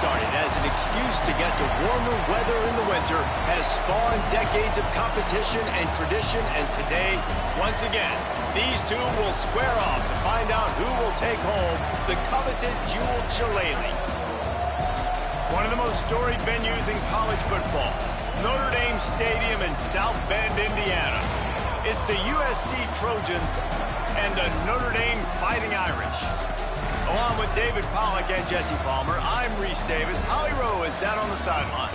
started as an excuse to get to warmer weather in the winter has spawned decades of competition and tradition, and today, once again, these two will square off to find out who will take home the coveted jeweled shillelagh. One of the most storied venues in college football, Notre Dame Stadium in South Bend, Indiana. It's the USC Trojans and the Notre Dame Fighting Irish. Along with David Pollack and Jesse Palmer, I'm Reese Davis. Holly Rowe is down on the sideline.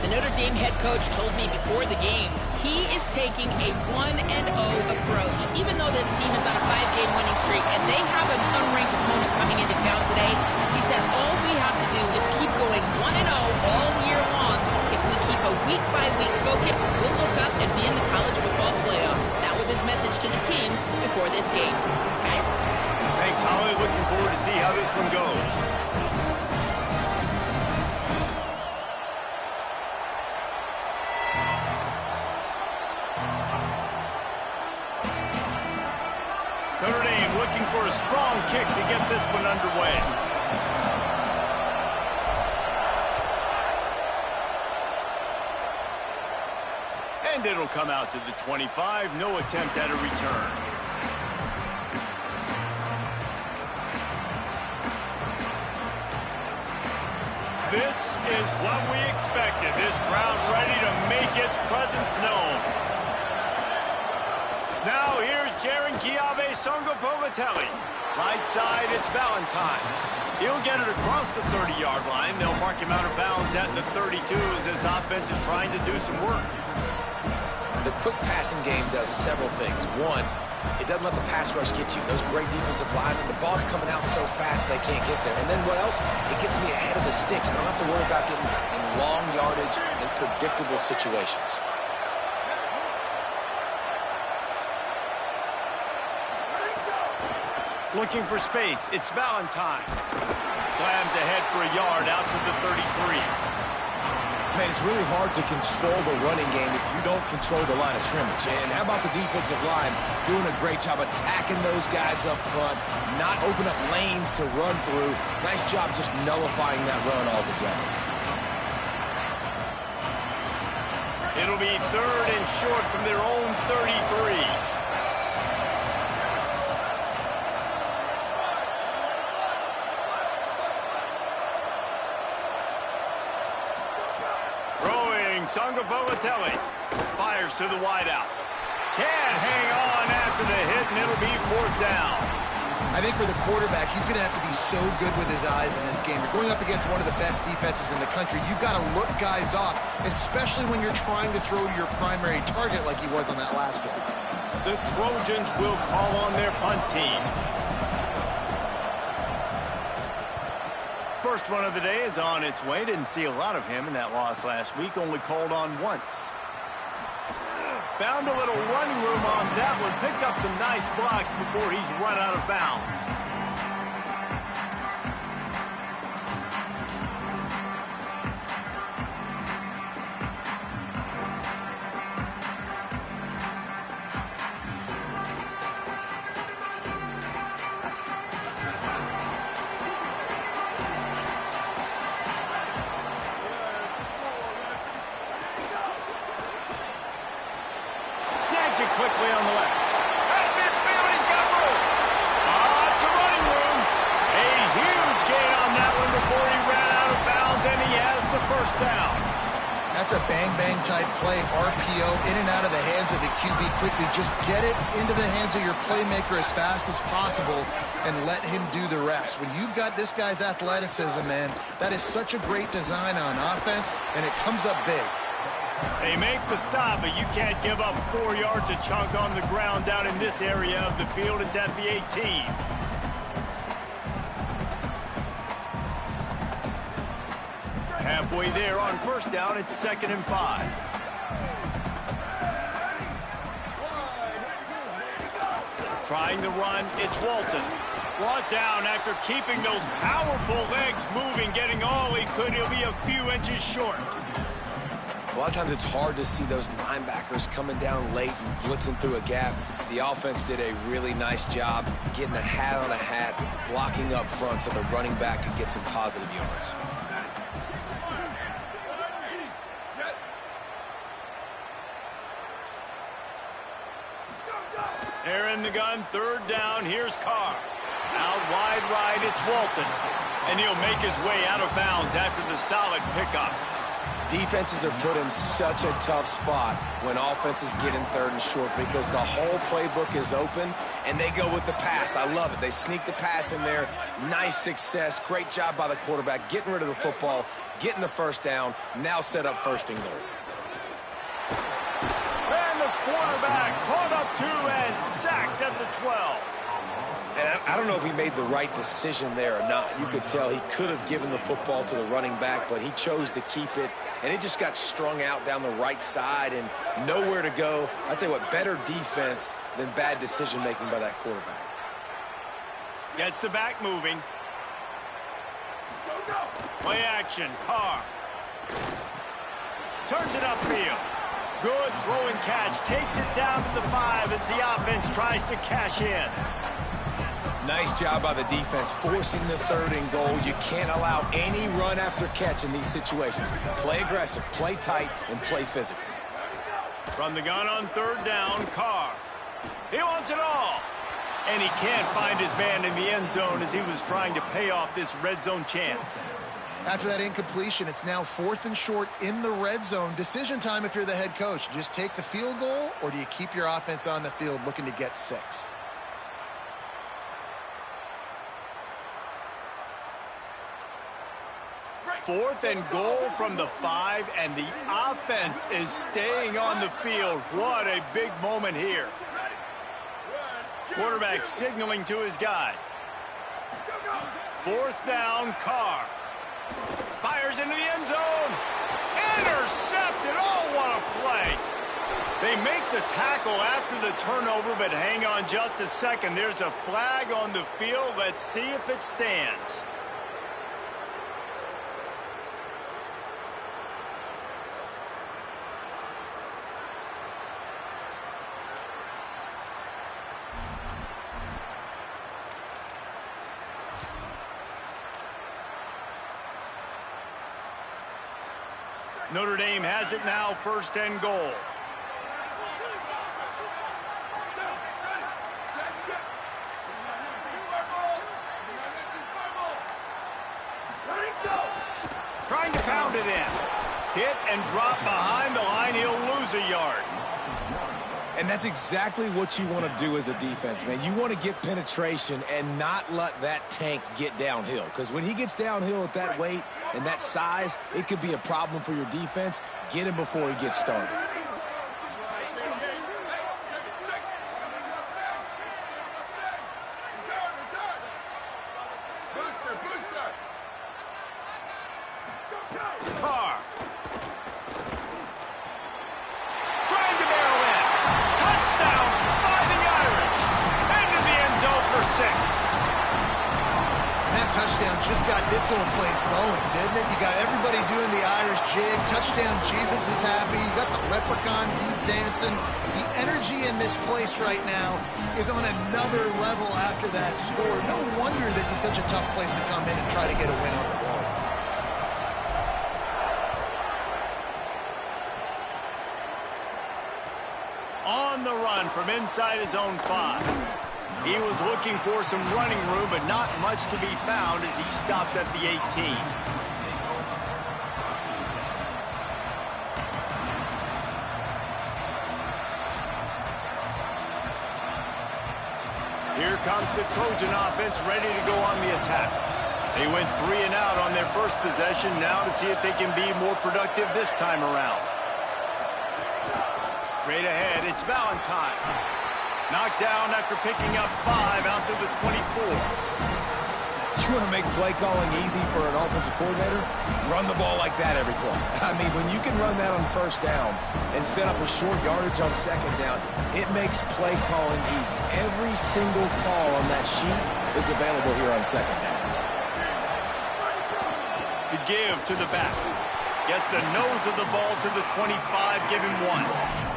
The Notre Dame head coach told me before the game he is taking a 1-0 approach. Even though this team is on a 5-game winning streak and they have an unranked opponent coming into town today, he said all we have to do is keep going 1-0 all year long. If we keep a week-by-week focus, we'll look up and be in the college football playoff. That was his message to the team before this game. Guys? Thanks, Holly. Looking forward to see how this one goes. Notre Dame looking for a strong kick to get this one underway. And it'll come out to the 25. No attempt at a return. This is what we expected. This crowd ready to make its presence known. Now here's Jaron Kiave Songopovatelli. Right side, it's Valentine. He'll get it across the 30-yard line. They'll mark him out of bounds at the 32 as this offense is trying to do some work. The quick passing game does several things. One, it doesn't let the pass rush get you. Those great defensive linemen, the ball's coming out so fast they can't get there. And then what else? It gets me ahead of the sticks. I don't have to worry about getting in long yardage and predictable situations. Looking for space. It's Valentine. Slams ahead for a yard out to the 33. Man, it's really hard to control the running game if you don't control the line of scrimmage. And how about the defensive line doing a great job attacking those guys up front, not open up lanes to run through. Nice job just nullifying that run altogether. It'll be 3rd and short from their own 33. Songopovatelli fires to the wideout. Can't hang on after the hit, and it'll be 4th down. I think for the quarterback, he's going to have to be so good with his eyes in this game. You're going up against one of the best defenses in the country. You've got to look guys off, especially when you're trying to throw to your primary target like he was on that last one. The Trojans will call on their punt team. First one of the day is on its way. Didn't see a lot of him in that loss last week. Only called on once. Found a little running room on that one. Picked up some nice blocks before he's run out of bounds. Quickly on the left. At midfield, he's got room. It's a running room. A huge gain on that one before he ran out of bounds, and he has the 1st down. That's a bang-bang type play. RPO in and out of the hands of the QB quickly. Just get it into the hands of your playmaker as fast as possible and let him do the rest. When you've got this guy's athleticism, man, that is such a great design on offense, and it comes up big. They make the stop, but you can't give up 4 yards a chunk on the ground down in this area of the field. It's at the 18. Halfway there on 1st down, it's 2nd and 5. Trying to run, it's Walton. Brought down after keeping those powerful legs moving, getting all he could. He'll be a few inches short. A lot of times it's hard to see those linebackers coming down late and blitzing through a gap. The offense did a really nice job getting a hat on a hat, blocking up front so the running back could get some positive yards. They're in the gun, third down. Here's Carr. Out wide right, it's Walton. And he'll make his way out of bounds after the solid pickup. Defenses are put in such a tough spot when offenses get in third and short because the whole playbook is open, and they go with the pass. I love it. They sneak the pass in there. Nice success. Great job by the quarterback getting rid of the football, getting the first down, now set up first and goal. And the quarterback caught up to and sacked at the 12. And I don't know if he made the right decision there or not. You could tell he could have given the football to the running back, but he chose to keep it, and it just got strung out down the right side and nowhere to go. I'll tell you what, better defense than bad decision-making by that quarterback. Gets the back moving. Play action, Carr. Turns it upfield. Good throw and catch. Takes it down to the 5 as the offense tries to cash in. Nice job by the defense, forcing the third and goal. You can't allow any run after catch in these situations. Play aggressive, play tight, and play physical. From the gun on third down, Carr. He wants it all. And he can't find his man in the end zone as he was trying to pay off this red zone chance. After that incompletion, it's now 4th and short in the red zone. Decision time if you're the head coach. Just take the field goal, or do you keep your offense on the field looking to get 6? Fourth and goal from the 5, and the offense is staying on the field. What a big moment here. Quarterback signaling to his guys. 4th down, Carr. Fires into the end zone. Intercepted. Oh, what a play. They make the tackle after the turnover, but hang on just a second. There's a flag on the field. Let's see if it stands. Notre Dame has it now, 1st and goal. Trying to pound it in. Hit and drop behind the line. He'll lose a yard. And that's exactly what you want to do as a defense, man. You want to get penetration and not let that tank get downhill. Because when he gets downhill at that weight and that size, it could be a problem for your defense. Get him before he gets started. Carr. Trying to barrel in. Touchdown, fighting Irish. Into the end zone for 6. That touchdown just got this whole place going, didn't it? You got everybody doing the Irish jig. Touchdown, Jesus is happy. You got the leprechaun, he's dancing. The energy in this place right now is on another level after that score. No wonder this is such a tough place to come in and try to get a win on the ball. On the run from inside his own 5. He was looking for some running room, but not much to be found as he stopped at the 18. Here comes the Trojan offense ready to go on the attack. They went 3 and out on their first possession, now to see if they can be more productive this time around. Straight ahead, it's Valentine. Knocked down after picking up 5 out to the 24. You want to make play calling easy for an offensive coordinator? Run the ball like that every play. I mean, when you can run that on 1st down and set up a short yardage on 2nd down, it makes play calling easy. Every single call on that sheet is available here on 2nd down. The give to the back. Gets the nose of the ball to the 25, give him 1.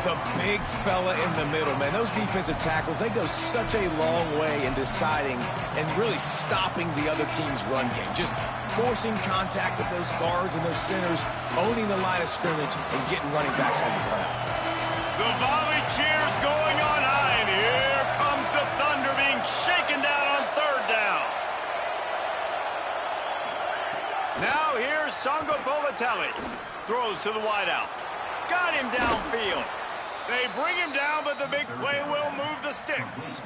The big fella in the middle, man. Those defensive tackles, they go such a long way in deciding and really stopping the other team's run game. Just forcing contact with those guards and those centers, owning the line of scrimmage, and getting running backs on the ground. The volley cheers going on Povatelli throws to the wideout. Got him downfield. They bring him down, but the big play will move the sticks.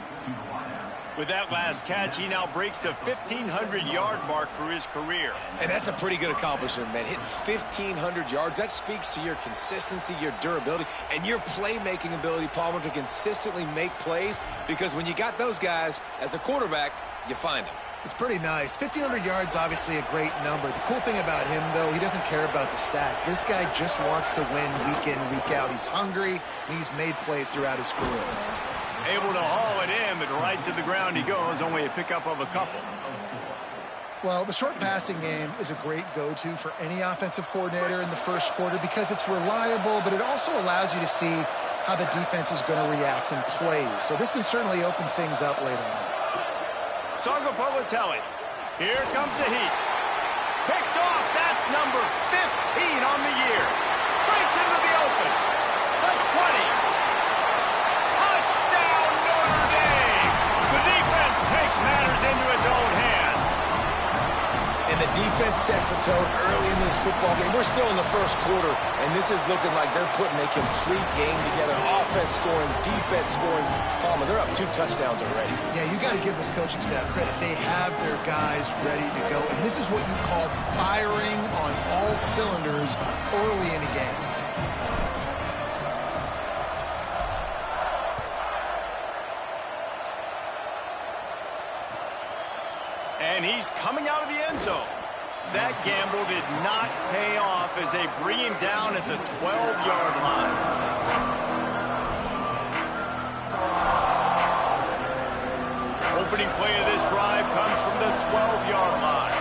With that last catch, he now breaks the 1,500-yard mark for his career. And that's a pretty good accomplishment, man. Hitting 1,500 yards, that speaks to your consistency, your durability, and your playmaking ability, Palmer, to consistently make plays. Because when you got those guys, as a quarterback, you find them. It's pretty nice. 1,500 yards, obviously a great number. The cool thing about him, though, he doesn't care about the stats. This guy just wants to win week in, week out. He's hungry, and he's made plays throughout his career. Able to haul it in, but right to the ground he goes. Only a pickup of a couple. Well, the short passing game is a great go-to for any offensive coordinator in the first quarter because it's reliable, but it also allows you to see how the defense is going to react and play. So this can certainly open things up later on. Povatelli. Here comes the heat. Picked off. That's number 15 on the year. Breaks into the open. The 20. Touchdown, Notre Dame. The defense takes matters into its own hands. And the defense sets the tone early in this football game. We're still in the first quarter, and this is looking like they're putting a complete game together. Offense scoring, defense scoring. Palmer, they're up 2 touchdowns already. Yeah, you got to give this coaching staff credit. They have their guys ready to go, and this is what you call firing on all cylinders early in a game. And he's coming out of the end zone. That gamble did not pay off as they bring him down at the 12-yard line. Opening play of this drive comes from the 12-yard line.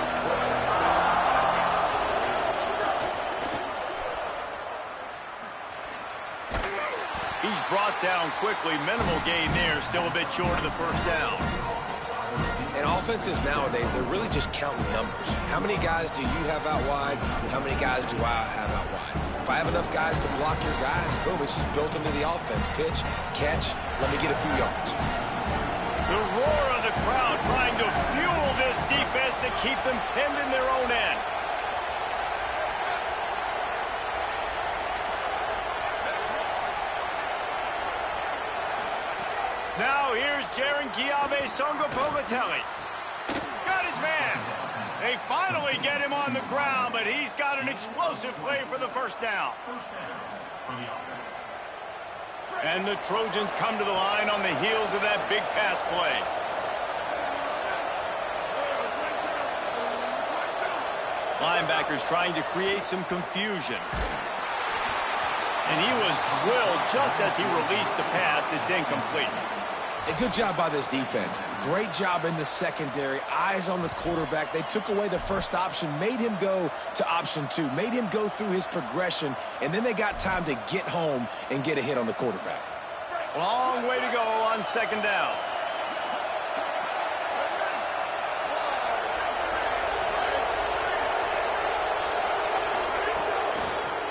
He's brought down quickly. Minimal gain there. Still a bit short of the first down. And offenses nowadays, they're really just counting numbers. How many guys do you have out wide? How many guys do I have out wide? If I have enough guys to block your guys, boom, it's just built into the offense. Pitch, catch, let me get a few yards. The roar of the crowd trying to fuel this defense to keep them pinned in their own end. Now here's Povatelli. Got his man. They finally get him on the ground, but he's got an explosive play for the first down. And the Trojans come to the line on the heels of that big pass play. Linebackers trying to create some confusion. And he was drilled just as he released the pass. It's incomplete. A good job by this defense. Great job in the secondary. Eyes on the quarterback. They took away the first option, made him go to option 2, made him go through his progression, and then they got time to get home and get a hit on the quarterback. Long way to go on second down.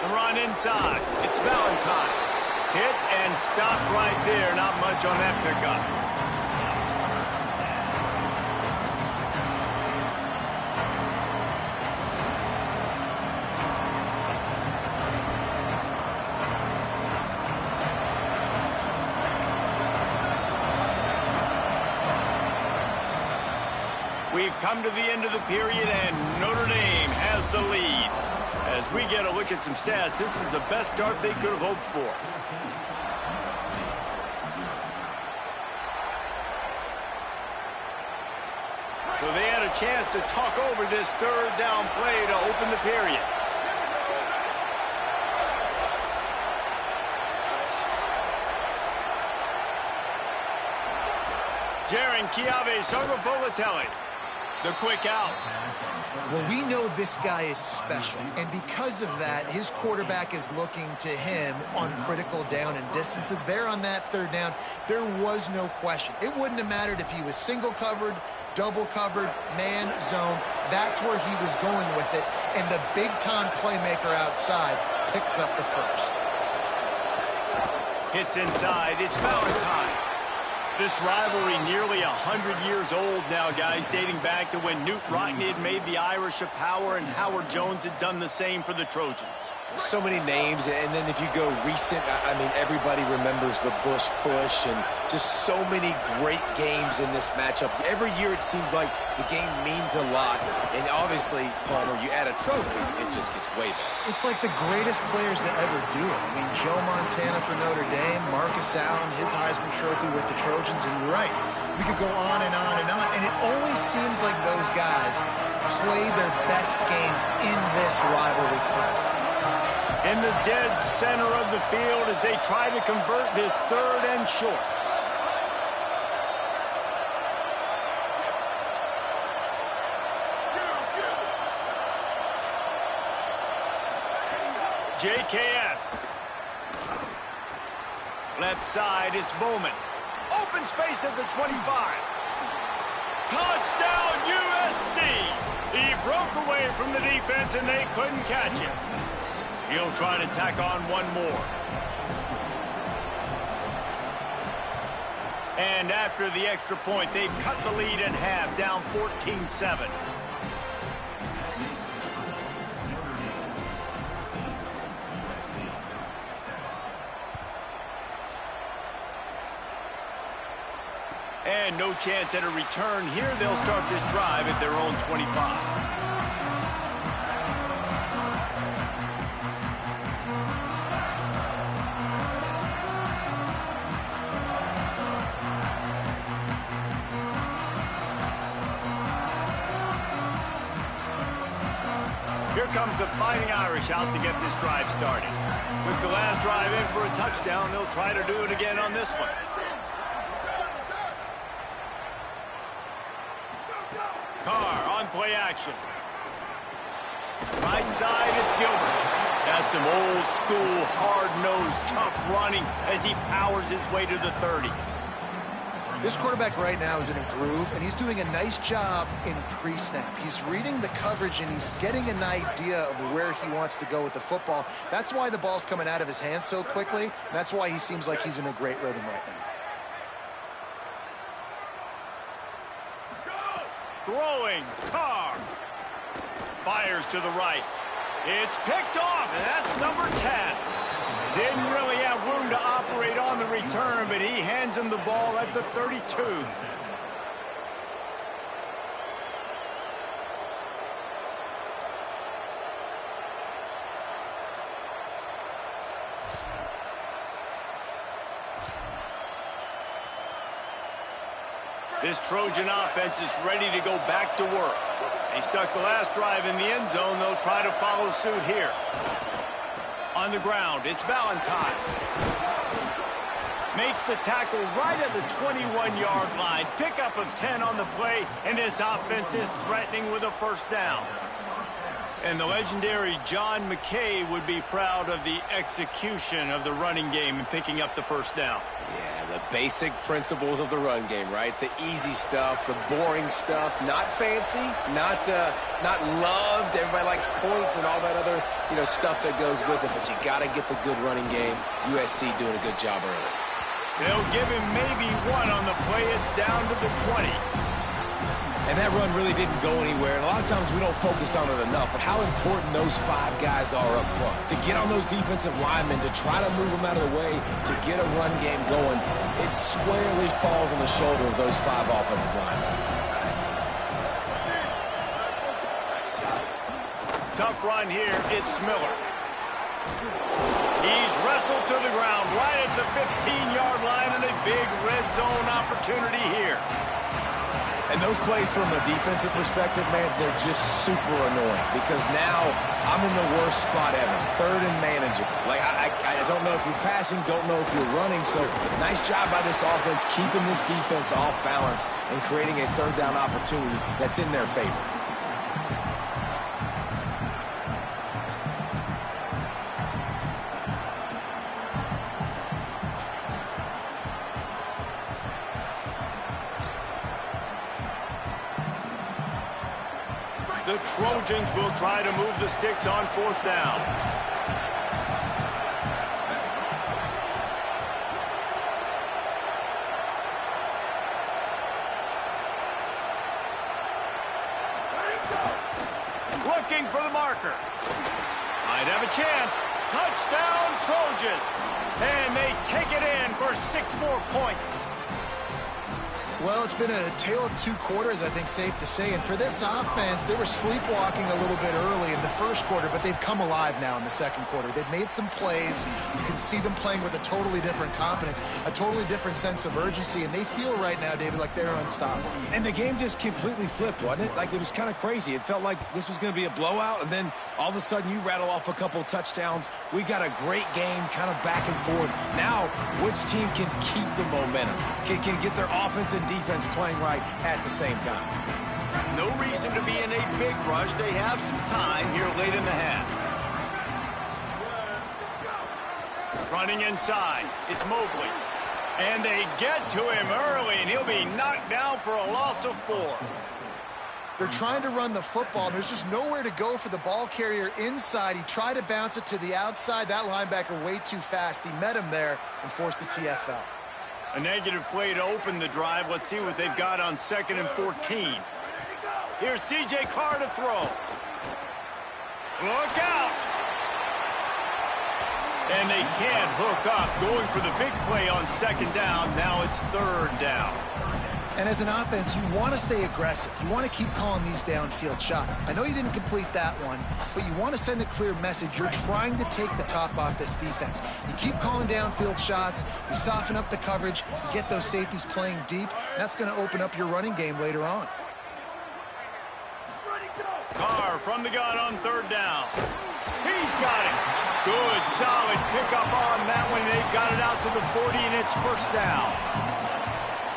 The run inside. It's Valentine. Hit and stopped right there. Not much on that pickup. We've come to the end of the period, and Notre Dame has the lead. As we get a look at some stats, this is the best start they could have hoped for. So they had a chance to talk over this third down play to open the period. Povatelli. The quick out. Well, we know this guy is special, and because of that, his quarterback is looking to him on critical down and distances. There on that third down, there was no question. It wouldn't have mattered if he was single covered, double covered, man, zone. That's where he was going with it, and the big-time playmaker outside picks up the first. Hits inside. It's Valentine. This rivalry nearly 100 years old now, guys, dating back to when Newt Rockne had made the Irish a power and Howard Jones had done the same for the Trojans. So many names, and then if you go recent, I mean, everybody remembers the Bush push and just so many great games in this matchup. Every year it seems like the game means a lot, and obviously, Palmer, you add a trophy, it just gets way better. It's like the greatest players to ever do it. I mean, Joe Montana for Notre Dame, Marcus Allen, his Heisman Trophy with the Trojans, and you're right. We could go on and on and on, and it always seems like those guys play their best games in this rivalry classic. In the dead center of the field as they try to convert this 3rd and short. JKS. Left side, it's Bowman. Open space at the 25. Touchdown, USC! He broke away from the defense and they couldn't catch him. He'll try to tack on one more. And after the extra point, they've cut the lead in half, down 14-7. And no chance at a return here. They'll start this drive at their own 25. Here comes the Fighting Irish out to get this drive started. Took the last drive in for a touchdown. They'll try to do it again on this one. Carr on play action. Right side, it's Gilbert. That's some old school, hard-nosed, tough running as he powers his way to the 30. This quarterback right now is in a groove, and he's doing a nice job in pre-snap. He's reading the coverage, and he's getting an idea of where he wants to go with the football. That's why the ball's coming out of his hands so quickly, and that's why he seems like he's in a great rhythm right now. Throwing, Carr. Fires to the right. It's picked off, and that's number 10. Didn't really have room to operate on the return, but he hands him the ball at the 32. This Trojan offense is ready to go back to work. They stuck the last drive in the end zone. They'll try to follow suit here. On the ground, it's Valentine. Makes the tackle right at the 21-yard line. Pickup of 10 on the play, and this offense is threatening with a first down. And the legendary John McKay would be proud of the execution of the running game and picking up the first down. Yeah, the basic principles of the run game, right? The easy stuff, the boring stuff, not fancy, not loved. Everybody likes points and all that other, stuff that goes with it. But you got to get the good running game. USC doing a good job early. They'll give him maybe one on the play. It's down to the 20. And that run really didn't go anywhere. And a lot of times we don't focus on it enough, but how important those 5 guys are up front. To get on those defensive linemen, to try to move them out of the way, to get a run game going, it squarely falls on the shoulder of those 5 offensive linemen. Tough run here, it's Miller. He's wrestled to the ground right at the 15-yard line, and a big red zone opportunity here. And those plays from a defensive perspective, man, they're just super annoying because now I'm in the worst spot ever. 3rd and manageable. Like, I don't know if you're passing, don't know if you're running. So nice job by this offense keeping this defense off balance and creating a 3rd down opportunity that's in their favor. The Trojans will try to move the sticks on 4th down. Looking for the marker. Might have a chance. Touchdown, Trojans. And they take it in for 6 more points. Well, it's been a tale of 2 quarters, I think, safe to say. And for this offense, they were sleepwalking a little bit early in the first quarter, but they've come alive now in the second quarter. They've made some plays. You can see them playing with a totally different confidence, a totally different sense of urgency, and they feel right now, David, like they're unstoppable. And the game just completely flipped, wasn't it? Like, it was kind of crazy. It felt like this was going to be a blowout, and then all of a sudden you rattle off a couple touchdowns. We got a great game kind of back and forth. Now, which team can keep the momentum, can get their offense and defense playing right at the same time? No reason to be in a big rush. They have some time here late in the half. Running inside, it's Mobley. And they get to him early, and he'll be knocked down for a loss of 4. They're trying to run the football, and there's just nowhere to go for the ball carrier inside. He tried to bounce it to the outside. That linebacker way too fast. He met him there and forced the TFL. A negative play to open the drive. Let's see what they've got on 2nd and 14. Here's C.J. Carr to throw. Look out! And they can't hook up. Going for the big play on 2nd down. Now it's 3rd down. And as an offense, you want to stay aggressive. You want to keep calling these downfield shots. I know you didn't complete that one, but you want to send a clear message. You're trying to take the top off this defense. You keep calling downfield shots. You soften up the coverage. You get those safeties playing deep. That's going to open up your running game later on. Carr from the gun on 3rd down. He's got it. Good, solid pickup on that one. They've got it out to the 40, and it's 1st down.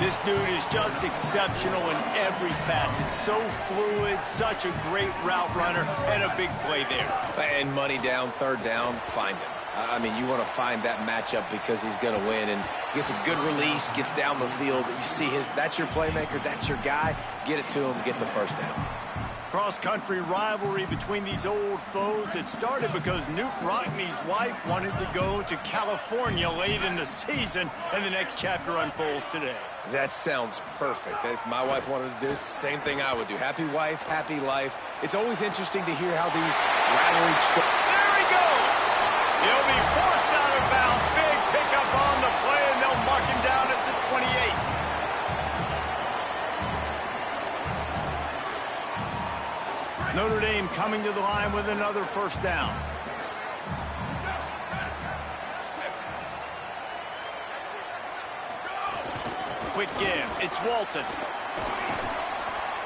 This dude is just exceptional in every facet. So fluid, such a great route runner, and a big play there. And money down, 3rd down, find him. I mean, you want to find that matchup because he's going to win, and gets a good release, gets down the field. You see that's your playmaker, that's your guy. Get it to him, get the 1st down. Cross-country rivalry between these old foes. It started because Newt Rockney's wife wanted to go to California late in the season, and the next chapter unfolds today. That sounds perfect. If my wife wanted to do the same thing I would do. Happy wife, happy life. It's always interesting to hear how these rivalry... There he goes! He'll be forced out of bounds. Big pickup on the play, and they'll mark him down at the 28. Notre Dame coming to the line with another 1st down. Quick give. It's Walton.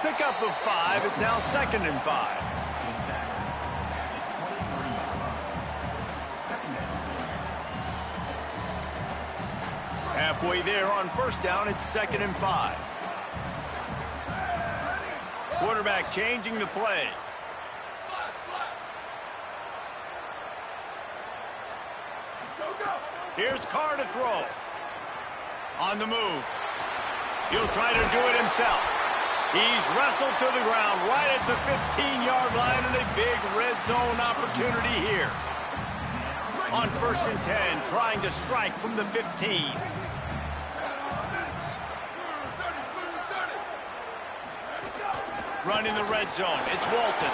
Pickup of 5. It's now 2nd and 5. Halfway there on 1st down. It's 2nd and 5. Quarterback changing the play. Here's Carr to throw. On the move. He'll try to do it himself. He's wrestled to the ground right at the 15-yard line, and a big red zone opportunity here. On 1st and 10, trying to strike from the 15. Run in the red zone. It's Walton.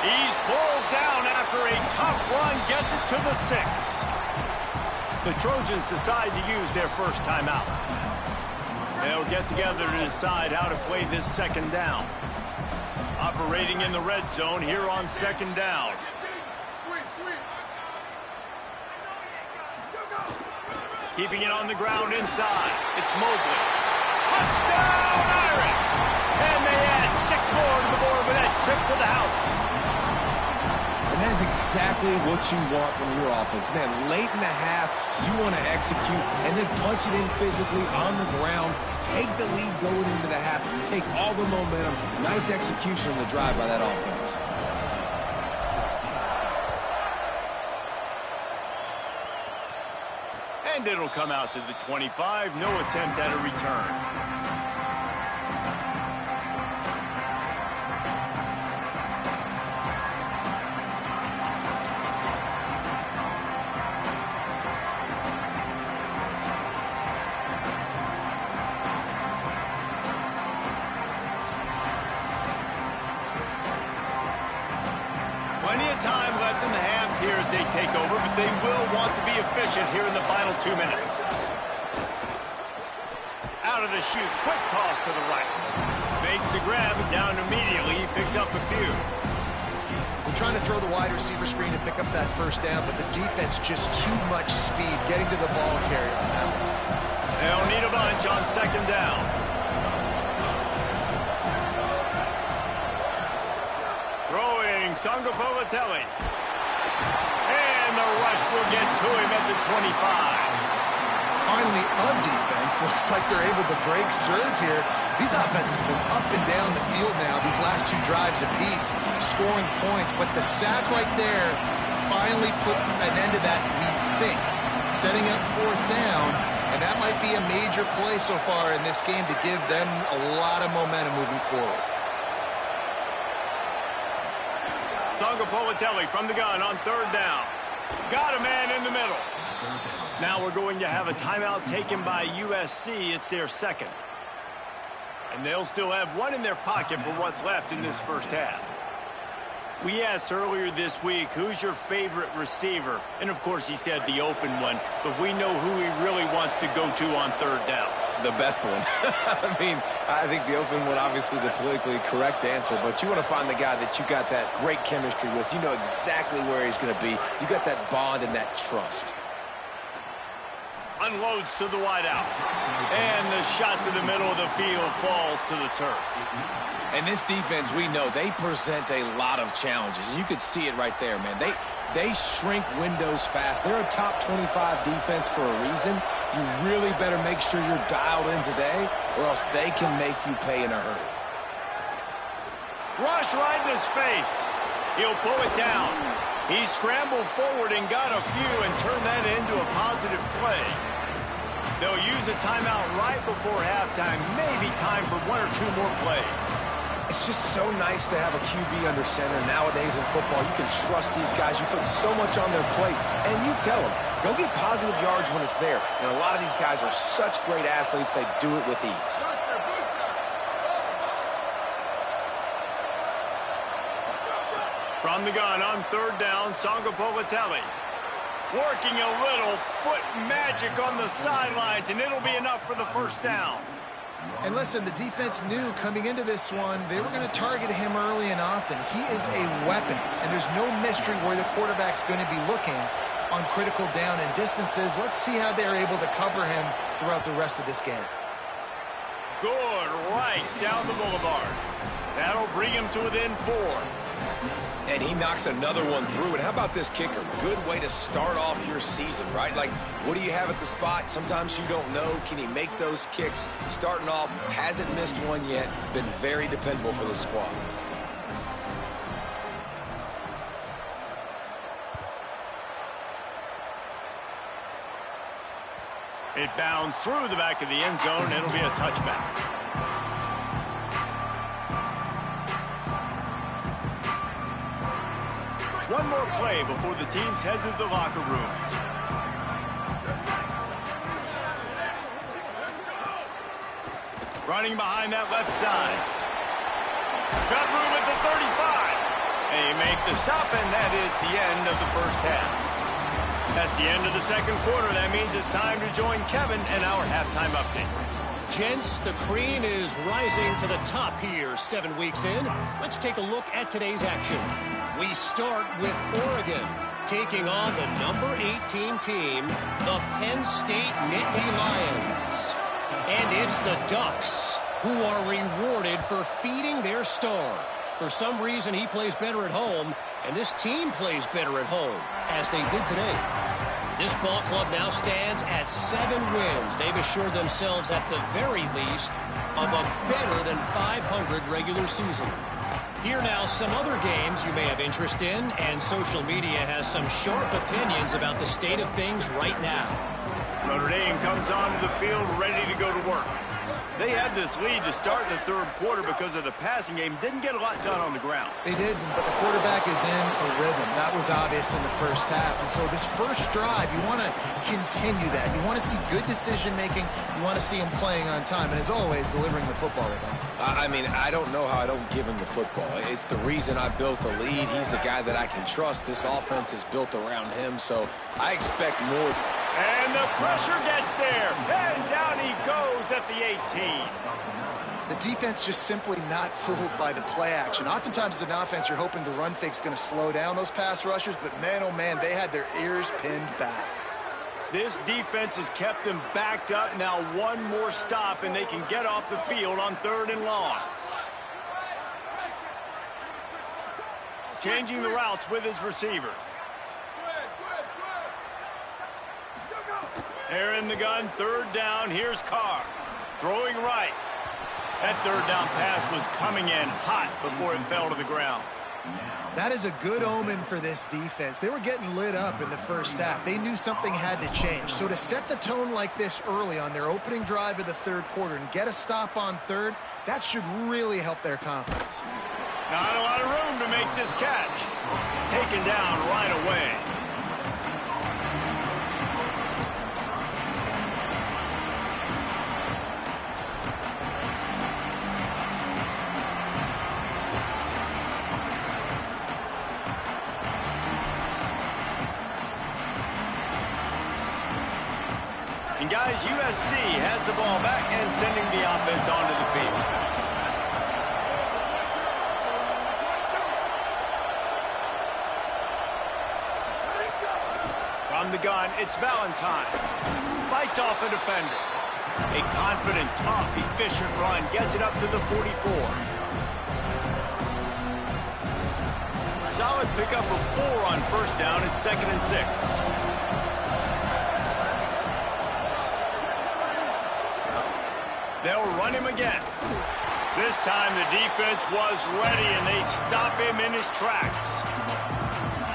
He's pulled down after a tough run. Gets it to the 6. The Trojans decide to use their 1st timeout. They'll get together to decide how to play this 2nd down. Operating in the red zone here on 2nd down. Keeping it on the ground inside. It's Mobley. Touchdown, Irish! And they add 6 more to the board with that trip to the house. And that is exactly what you want from your offense. Man, late in the half, you want to execute and then punch it in physically on the ground. Take the lead going into the half. Take all the momentum. Nice execution on the drive by that offense. And it'll come out to the 25. No attempt at a return. here as they take over, but they will want to be efficient here in the final 2 minutes. Out of the chute, quick toss to the right. Makes the grab, down immediately. He picks up a few. They're trying to throw the wide receiver screen to pick up that first down, but the defense just too much speed getting to the ball carrier on that one. They'll need a bunch on second down. Throwing Sangapovatelli. And the rush will get to him at the 25. Finally, a defense. Looks like they're able to break serve here. These offenses have been up and down the field now, these last 2 drives apiece, scoring points. But the sack right there finally puts an end to that, we think, setting up 4th down. And that might be a major play so far in this game to give them a lot of momentum moving forward. Sangapovatelli from the gun on 3rd down. Got a man in the middle. Now we're going to have a timeout taken by USC. It's their 2nd. And they'll still have one in their pocket for what's left in this first half. We asked earlier this week, who's your favorite receiver? And, of course, he said the open one. But we know who he really wants to go to on 3rd down. The best one. I mean, I think the open one, obviously the politically correct answer, but you want to find the guy that you got that great chemistry with. You know exactly where he's going to be. You got that bond and that trust. Unloads to the wideout. And the shot to the middle of the field falls to the turf. And this defense, we know, they present a lot of challenges. And you could see it right there, man. They shrink windows fast. They're a top 25 defense for a reason. You really better make sure you're dialed in today, or else they can make you pay in a hurry. Rush right in his face. He'll pull it down. He scrambled forward and got a few and turned that into a positive play. They'll use a timeout right before halftime. Maybe time for 1 or 2 more plays. It's just so nice to have a QB under center. Nowadays in football, you can trust these guys. You put so much on their plate, and you tell them, go get positive yards when it's there. And a lot of these guys are such great athletes, they do it with ease. From the gun on 3rd down, Sangapovatelli. Working a little foot magic on the sidelines, and it'll be enough for the first down. And listen, the defense knew coming into this one, they were going to target him early and often. He is a weapon, and there's no mystery where the quarterback's going to be looking on critical down and distances. Let's see how they're able to cover him throughout the rest of this game. Good, right down the boulevard. That'll bring him to within 4. And he knocks another one through. And how about this kicker? Good way to start off your season, right? Like, what do you have at the spot? Sometimes you don't know. Can he make those kicks? Starting off, hasn't missed one yet. Been very dependable for the squad. It bounds through the back of the end zone. It'll be a touchback. One more play before the teams head to the locker rooms. Running behind that left side. Got room at the 35. They make the stop, and that is the end of the first half. That's the end of the 2nd quarter. That means it's time to join Kevin and our halftime update. Gents, the cream is rising to the top here 7 weeks in. Let's take a look at today's action. We start with Oregon taking on the number 18 team, the Penn State Nittany Lions. And it's the Ducks who are rewarded for feeding their star. For some reason, he plays better at home, and this team plays better at home, as they did today. This ball club now stands at 7 wins. They've assured themselves at the very least of a better than 500 regular season. Here now some other games you may have interest in, and social media has some sharp opinions about the state of things right now. Notre Dame comes onto the field ready to go to work. They had this lead to start the third quarter because of the passing game. Didn't get a lot done on the ground. They didn't, but the quarterback is in a rhythm. That was obvious in the first half. And so this first drive, you want to continue that. You want to see good decision-making. You want to see him playing on time. And as always, delivering the football with offense. I mean, I don't know how I don't give him the football. It's the reason I built the lead. He's the guy that I can trust. This offense is built around him, so I expect more. And the pressure gets there. And down he goes at the 18. The defense just simply not fooled by the play action. Oftentimes as an offense, you're hoping the run fake's going to slow down those pass rushers, but man, oh man, they had their ears pinned back. This defense has kept them backed up. Now one more stop, and they can get off the field on 3rd and long. Changing the routes with his receivers. They're in the gun, 3rd down. Here's Carr, throwing right. That 3rd down pass was coming in hot before it fell to the ground. That is a good omen for this defense. They were getting lit up in the first half. They knew something had to change. So to set the tone like this early on their opening drive of the third quarter and get a stop on 3rd, that should really help their confidence. Not a lot of room to make this catch. Taken down right away. And guys, USC has the ball back and sending the offense onto the field. From the gun, it's Valentine. Fights off a defender. A confident, tough, efficient run gets it up to the 44. Solid pickup of 4 on 1st down. It's 2nd and 6. They'll run him again. This time the defense was ready, and they stop him in his tracks.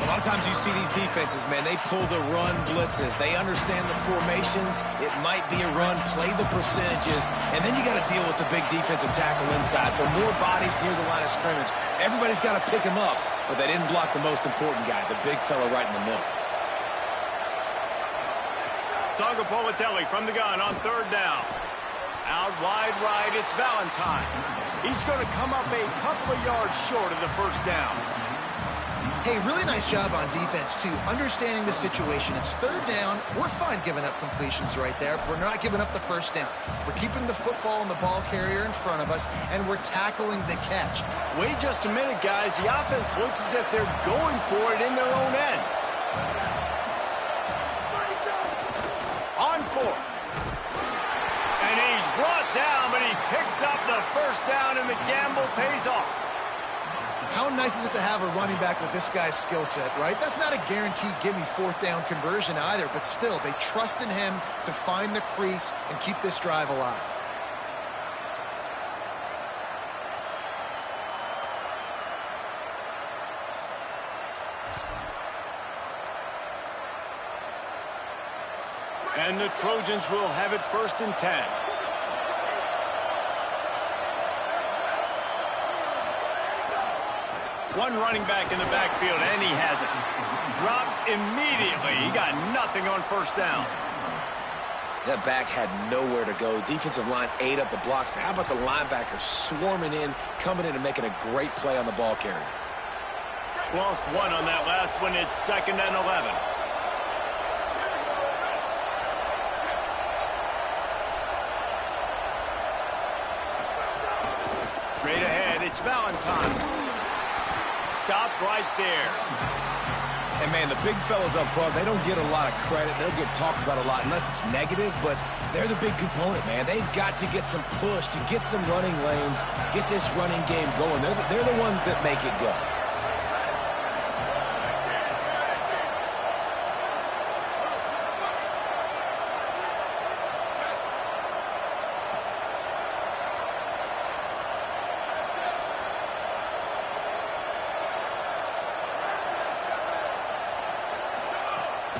A lot of times you see these defenses, man, they pull the run blitzes. They understand the formations. It might be a run, play the percentages, and then you got to deal with the big defensive tackle inside. So more bodies near the line of scrimmage. Everybody's got to pick him up, but they didn't block the most important guy, the big fella right in the middle. Politelli from the gun on 3rd down. Out wide right, it's Valentine. He's going to come up a couple of yards short of the 1st down. Hey, really nice job on defense, too, understanding the situation. It's 3rd down. We're fine giving up completions right there. We're not giving up the 1st down. We're keeping the football and the ball carrier in front of us, and we're tackling the catch. Wait just a minute, guys. The offense looks as if they're going for it in their own end. On 4th. And he's brought down, but he picks up the 1st down, and the gamble pays off. How nice is it to have a running back with this guy's skill set, right? That's not a guaranteed give-me 4th down conversion either, but still, they trust in him to find the crease and keep this drive alive. And the Trojans will have it 1st and 10. One running back in the backfield, and he has it. Dropped immediately. He got nothing on 1st down. That back had nowhere to go. Defensive line ate up the blocks, but how about the linebacker swarming in, coming in and making a great play on the ball carrier? Lost 1 on that last one. It's 2nd and 11. Straight ahead, it's Valentine. Stopped right there. And, man, the big fellas up front, they don't get a lot of credit. They don't get talked about a lot unless it's negative, but they're the big component, man. They've got to get some push, to get some running lanes, get this running game going. They're the ones that make it go.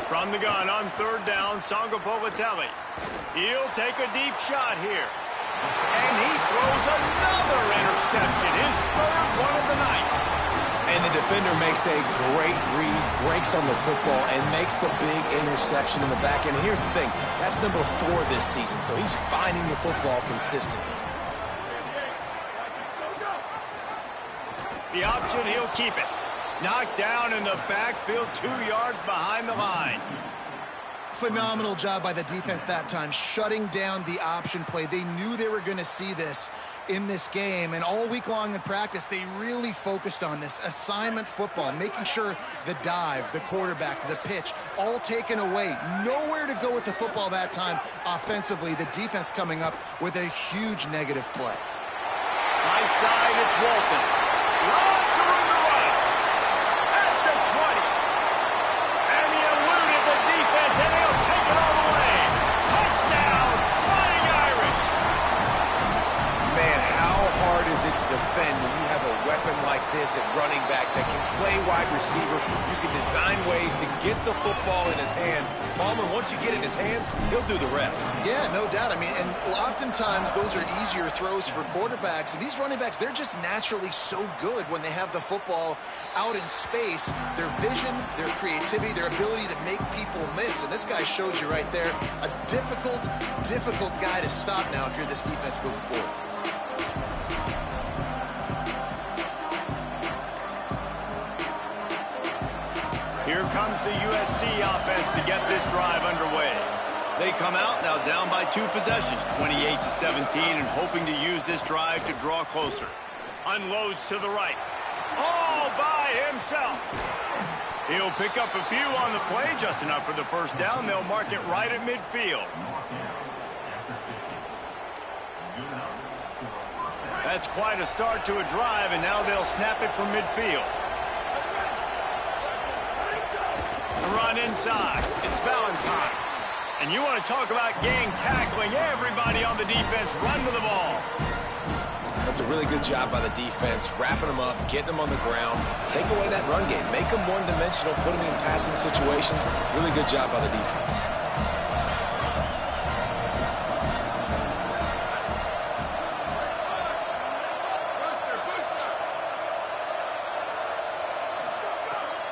From the gun on 3rd down, Politelli. He'll take a deep shot here. And he throws another interception, his third one of the night. And the defender makes a great read, breaks on the football, and makes the big interception in the back end. Here's the thing, that's number 4 this season, so he's finding the football consistently. The option, he'll keep it. Knocked down in the backfield, 2 yards behind the line. Phenomenal job by the defense that time, shutting down the option play. They knew they were going to see this in this game, and all week long in practice, they really focused on this assignment football, making sure the dive, the quarterback, the pitch, all taken away. Nowhere to go with the football that time offensively. The defense coming up with a huge negative play. Right side, it's Walton. Lots of room to run. At the 20. And he eluded the defense, and he'll take it all the way. Touchdown, Fighting Irish. Man, how hard is it to defend when you have a weapon like this at running back that can play wide receiver? You can design ways to get the football in his hand. Palmer, once you get it in his hands, he'll do the rest. Yeah, no doubt. I mean, and oftentimes those are easier throws for quarterbacks. And these running backs, they're just naturally so good when they have the football out in space. Their vision, their creativity, their ability to make people miss. And this guy shows you right there, a difficult guy to stop now if you're this defense moving forward. Here comes the USC offense to get this drive underway. They come out now down by 2 possessions, 28-17, and hoping to use this drive to draw closer. Unloads to the right. All by himself. He'll pick up a few on the play, just enough for the first down. They'll mark it right at midfield. That's quite a start to a drive, and now they'll snap it from midfield. Run inside. It's Valentine. And you want to talk about gang tackling. Everybody on the defense run to the ball. That's a really good job by the defense, wrapping them up, getting them on the ground, take away that run game, make them one-dimensional, put them in passing situations. Really good job by the defense.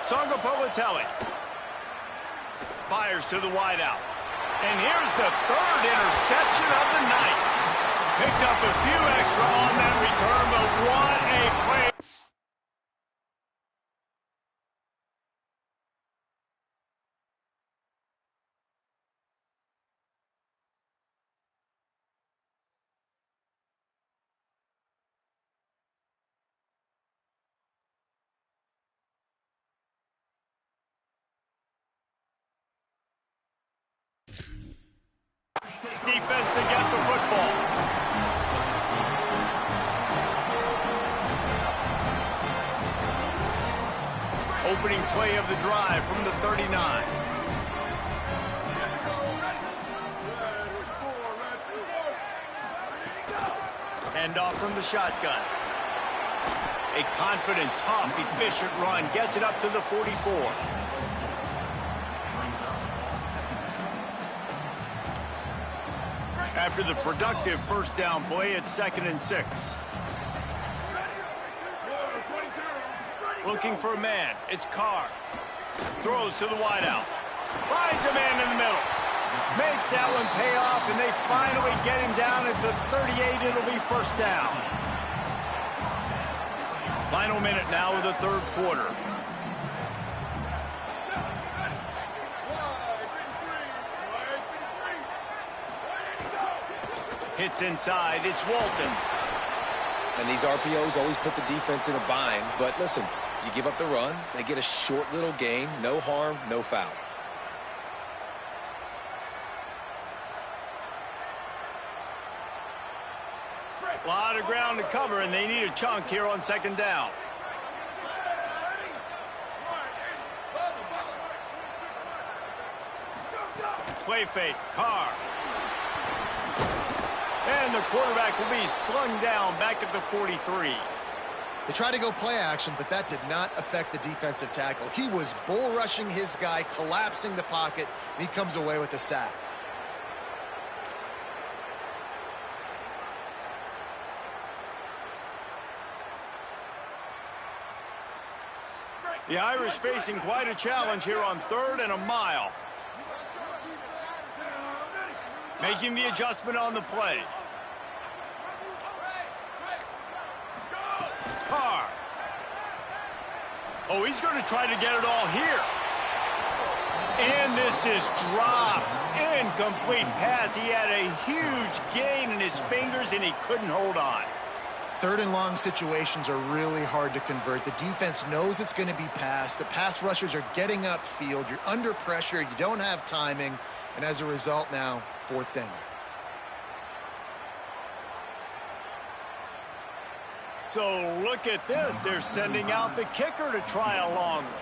Sangapolitelli fires to the wideout. And here's the 3rd interception of the night. Picked up a few extra on that return, but what a play. Defense to get the football. Opening play of the drive from the 39. Hand off from the shotgun. A confident, tough, efficient run gets it up to the 44. After the productive first down play, it's 2nd and 6. Looking for a man. It's Carr. Throws to the wideout. Finds a man in the middle. Makes that one pay off, and they finally get him down at the 38. It'll be first down. Final minute now of the 3rd quarter. Hits inside. It's Walton. And these RPOs always put the defense in a bind. But listen, you give up the run, they get a short little gain, no harm, no foul. A lot of ground to cover, and they need a chunk here on 2nd down. Play fake. Carr. And the quarterback will be slung down back at the 43. They tried to go play action, but that did not affect the defensive tackle. He was bull rushing his guy, collapsing the pocket, and he comes away with a sack. The Irish facing quite a challenge here on 3rd and a mile. Making the adjustment on the play. Carr. Oh, he's going to try to get it all here. And this is dropped. Incomplete pass. He had a huge gain in his fingers, and he couldn't hold on. 3rd and long situations are really hard to convert. The defense knows it's going to be passed. The pass rushers are getting upfield. You're under pressure. You don't have timing. And as a result now, 4th down. So look at this. They're sending out the kicker to try a long one.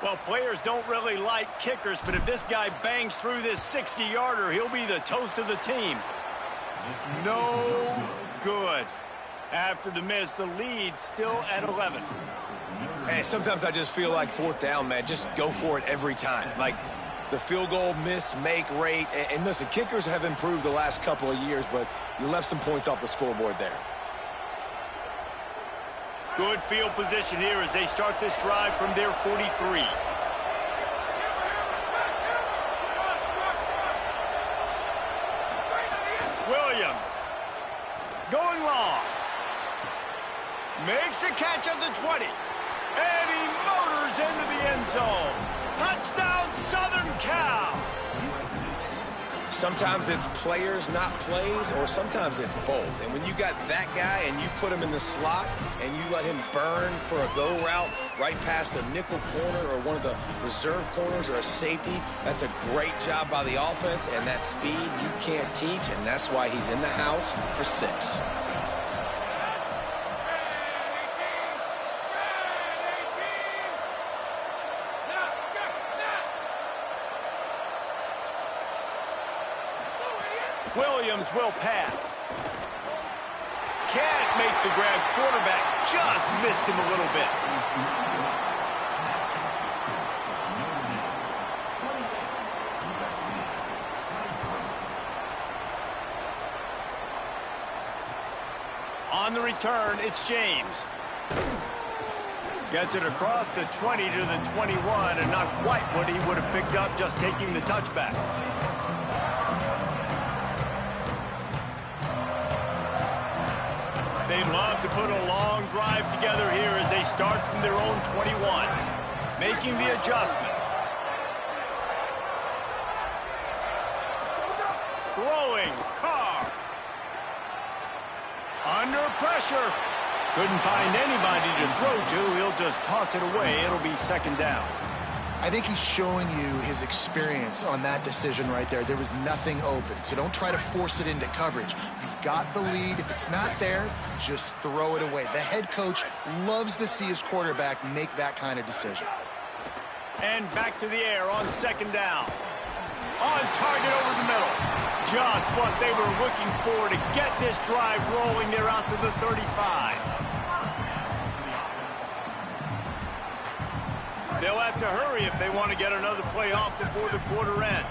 Well, players don't really like kickers, but if this guy bangs through this 60-yarder, he'll be the toast of the team. No good. After the miss, the lead still at 11. Hey, sometimes I just feel like 4th down, man. Just go for it every time. Like the field goal miss-make rate. And listen, kickers have improved the last couple of years, but you left some points off the scoreboard there. Good field position here as they start this drive from their 43. Williams. Going long. Makes a catch at the 20. And he motors into the end zone. Touchdown, Southern Cal. Sometimes it's players, not plays, or sometimes it's both. And when you got that guy and you put him in the slot and you let him burn for a go route right past a nickel corner or one of the reserve corners or a safety, that's a great job by the offense, and that speed you can't teach, and that's why he's in the house for 6. Williams will pass. Can't make the grab. Quarterback just missed him a little bit. On the return, it's James. Gets it across the 20 to the 21, and not quite what he would have picked up just taking the touchback. They'd love to put a long drive together here as they start from their own 21. Making the adjustment. Throwing. Carr. Under pressure. Couldn't find anybody to throw to. He'll just toss it away. It'll be 2nd down. I think he's showing you his experience on that decision right there. There was nothing open, so don't try to force it into coverage. You've got the lead. If it's not there, just throw it away. The head coach loves to see his quarterback make that kind of decision. And back to the air on 2nd down. On target over the middle. Just what they were looking for to get this drive rolling. They're out to the 35. They'll have to hurry if they want to get another play off before the quarter ends.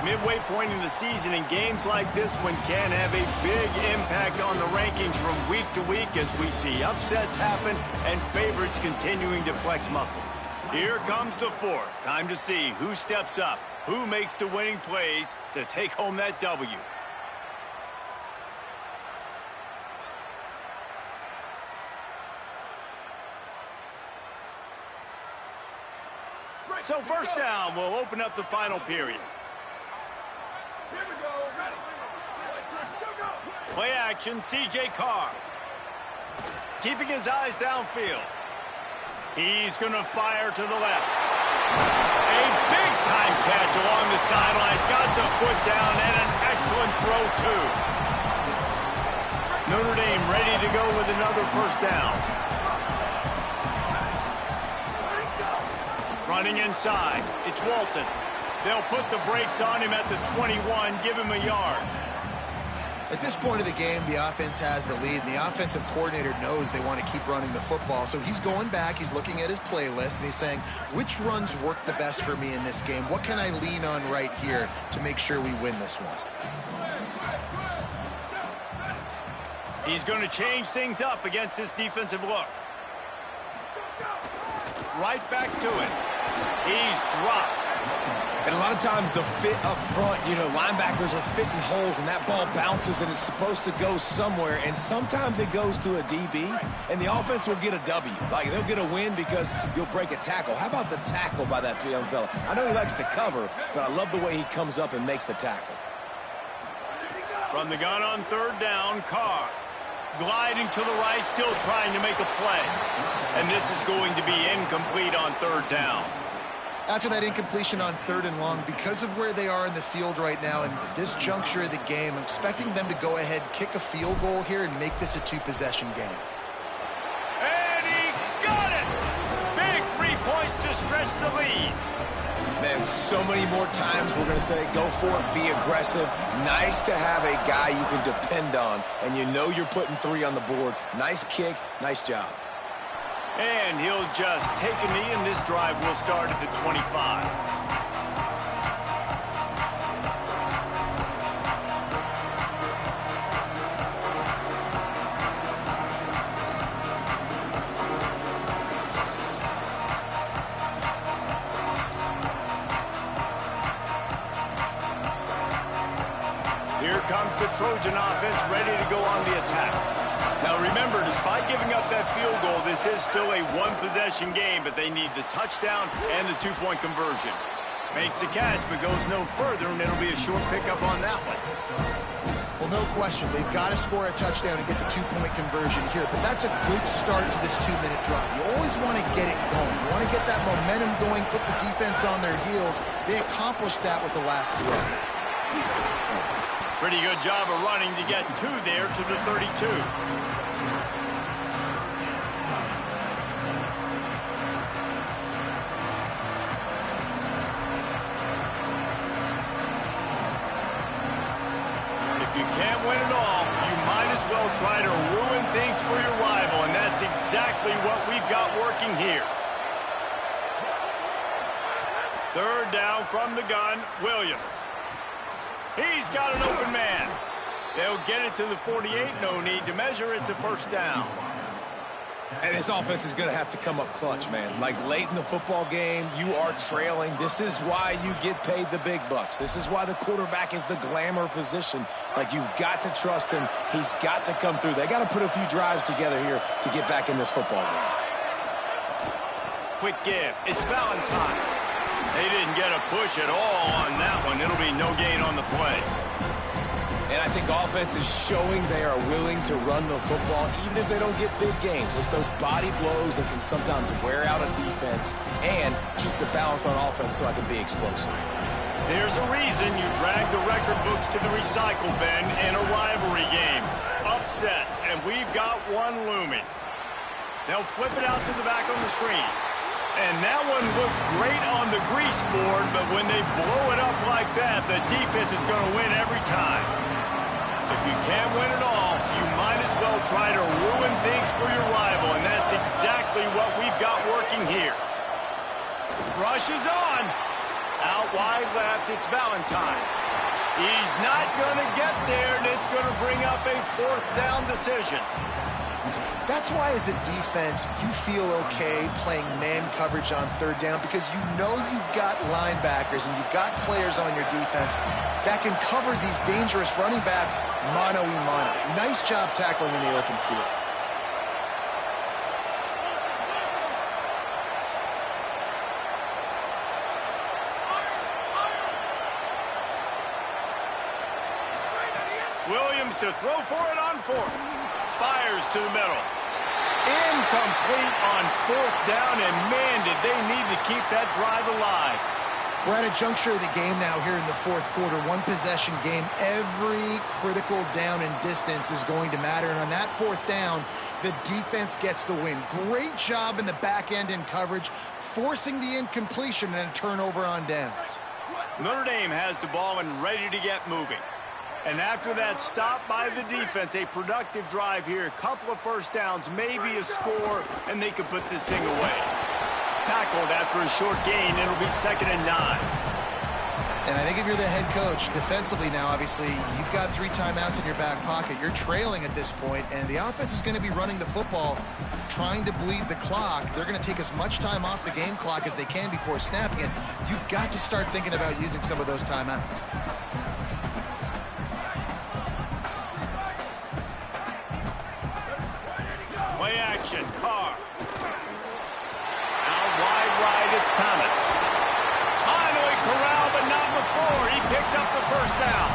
Midway point in the season, and games like this one can have a big impact on the rankings from week to week as we see upsets happen and favorites continuing to flex muscle. Here comes the 4th. Time to see who steps up, who makes the winning plays to take home that W. So 1st down will open up the final period. Play action, C.J. Carr. Keeping his eyes downfield. He's going to fire to the left. A big-time catch along the sidelines. Got the foot down and an excellent throw, too. Notre Dame ready to go with another 1st down. Running inside, it's Walton. They'll put the brakes on him at the 21, give him a yard. At this point of the game, the offense has the lead, and the offensive coordinator knows they want to keep running the football. So he's going back, he's looking at his playlist, and he's saying, which runs work the best for me in this game? What can I lean on right here to make sure we win this one? He's going to change things up against this defensive look. Right back to it. He's dropped. And a lot of times the fit up front, you know, linebackers are fitting holes and that ball bounces and it's supposed to go somewhere. And sometimes it goes to a DB and the offense will get a W. Like they'll get a win because you'll break a tackle. How about the tackle by that young fella? I know he likes to cover, but I love the way he comes up and makes the tackle. From the gun on third down, Carr. Gliding to the right, still trying to make a play. And this is going to be incomplete on third down. After that incompletion on third and long, because of where they are in the field right now and this juncture of the game, I'm expecting them to go ahead, kick a field goal here, and make this a two-possession game. And he got it! Big 3 points to stretch the lead. Man, so many more times we're going to say, go for it, be aggressive. Nice to have a guy you can depend on, and you know you're putting 3 on the board. Nice kick, nice job. And he'll just take a knee, and this drive will start at the 25. Here comes the Trojan offense ready to go on the attack. Now remember, despite giving up that field goal, this is still a one-possession game, but they need the touchdown and the two-point conversion. Makes the catch, but goes no further, and it'll be a short pickup on that one. Well, no question. They've got to score a touchdown and get the two-point conversion here, but that's a good start to this 2-minute drive. You always want to get it going. You want to get that momentum going, put the defense on their heels. They accomplished that with the last throw. Pretty good job of running to get 2 there to the 32. If you can't win it all, you might as well try to ruin things for your rival, and that's exactly what we've got working here. Third down from the gun, Williams. He's got an open man. They'll get it to the 48. No need to measure. It's a first down. And his offense is going to have to come up clutch, man. Like late in the football game, you are trailing. This is why you get paid the big bucks. This is why the quarterback is the glamour position. Like, you've got to trust him. He's got to come through. They got to put a few drives together here to get back in this football game. Quick give. It's Valentine. They didn't get a push at all on that one. It'll be no gain on the play. And I think offense is showing they are willing to run the football, even if they don't get big gains. Just those body blows that can sometimes wear out a defense and keep the balance on offense so I can be explosive. There's a reason you drag the record books to the recycle bin in a rivalry game. Upsets, and we've got one looming. They'll flip it out to the back on the screen. And that one looked great on the grease board, but when they blow it up like that, the defense is going to win every time. If you can't win it all, you might as well try to ruin things for your rival, and that's exactly what we've got working here. Rush is on. Out wide left, it's Valentine. He's not going to get there, and it's going to bring up a fourth down decision. That's why, as a defense, you feel okay playing man coverage on third down, because you know you've got linebackers and you've got players on your defense that can cover these dangerous running backs mano-a-mano. Nice job tackling in the open field. Williams to throw for it on fourth. Fires to the middle. Incomplete on fourth down, and man, did they need to keep that drive alive. We're at a juncture of the game now here in the fourth quarter. One possession game. Every critical down and distance is going to matter. And on that fourth down, the defense gets the win. Great job in the back end in coverage, forcing the incompletion and a turnover on downs. Notre Dame has the ball and ready to get moving. And after that stop by the defense, a productive drive here, a couple of first downs, maybe a score, and they could put this thing away. Tackled after a short gain, it'll be 2nd and 9. And I think if you're the head coach, defensively now, obviously, you've got 3 timeouts in your back pocket. You're trailing at this point, and the offense is going to be running the football, trying to bleed the clock. They're going to take as much time off the game clock as they can before snapping it. You've got to start thinking about using some of those timeouts. Play action, Carr. Out wide right, it's Thomas. Finally corralled, but not before. He picks up the first down.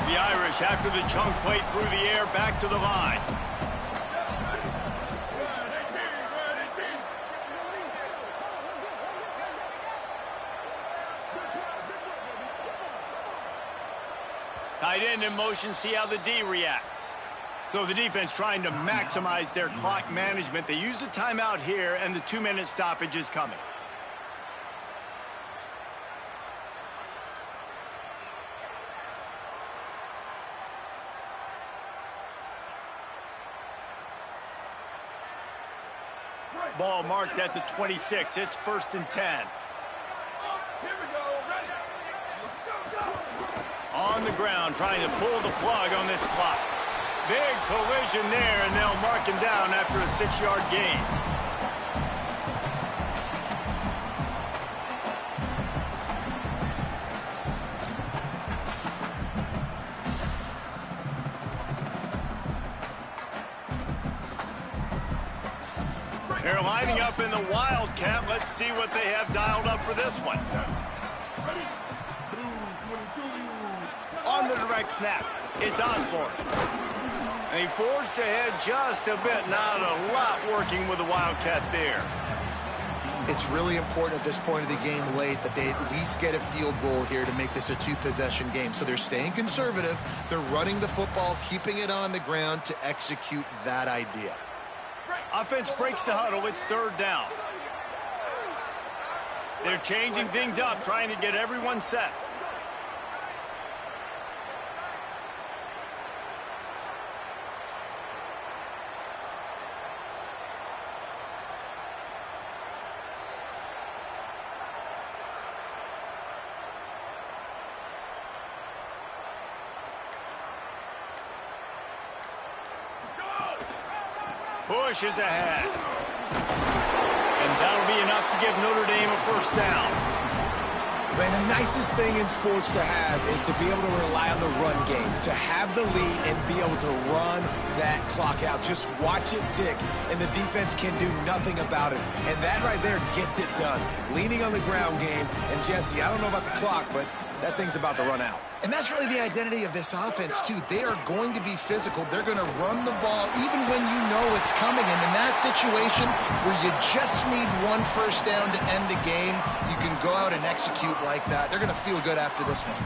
The Irish, after the chunk play through the air, back to the line. Tight end in motion, see how the D reacts. So the defense trying to maximize their clock management. They use the timeout here, and the 2-minute stoppage is coming. Ball marked at the 26. It's 1st and 10. On the ground, trying to pull the plug on this clock. Big collision there, and they'll mark him down after a 6-yard gain. They're lining up in the Wildcat. Let's see what they have dialed up for this one. On the direct snap, it's Osborne. And he forged ahead just a bit. Not a lot working with the Wildcat there. It's really important at this point of the game late that they at least get a field goal here to make this a 2-possession game. So they're staying conservative. They're running the football, keeping it on the ground to execute that idea. Offense breaks the huddle. It's 3rd down. They're changing things up, trying to get everyone set. Pushes ahead. And that'll be enough to give Notre Dame a 1st down. Man, the nicest thing in sports to have is to be able to rely on the run game, to have the lead and be able to run that clock out. Just watch it tick, and the defense can do nothing about it. And that right there gets it done. Leaning on the ground game. And, Jesse, I don't know about the clock, but that thing's about to run out. And that's really the identity of this offense, too. They are going to be physical. They're going to run the ball even when you know it's coming. And in that situation where you just need 1 first down to end the game, you can go out and execute like that. They're going to feel good after this one.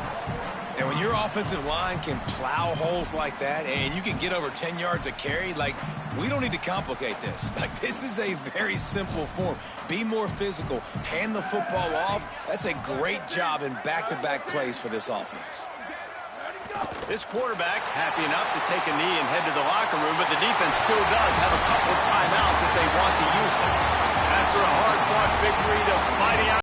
And when your offensive line can plow holes like that and you can get over 10 yards a carry, like, we don't need to complicate this. Like, this is a very simple form. Be more physical. Hand the football off. That's a great job in back-to-back plays for this offense. This quarterback happy enough to take a knee and head to the locker room, but the defense still does have a couple of timeouts if they want to use them.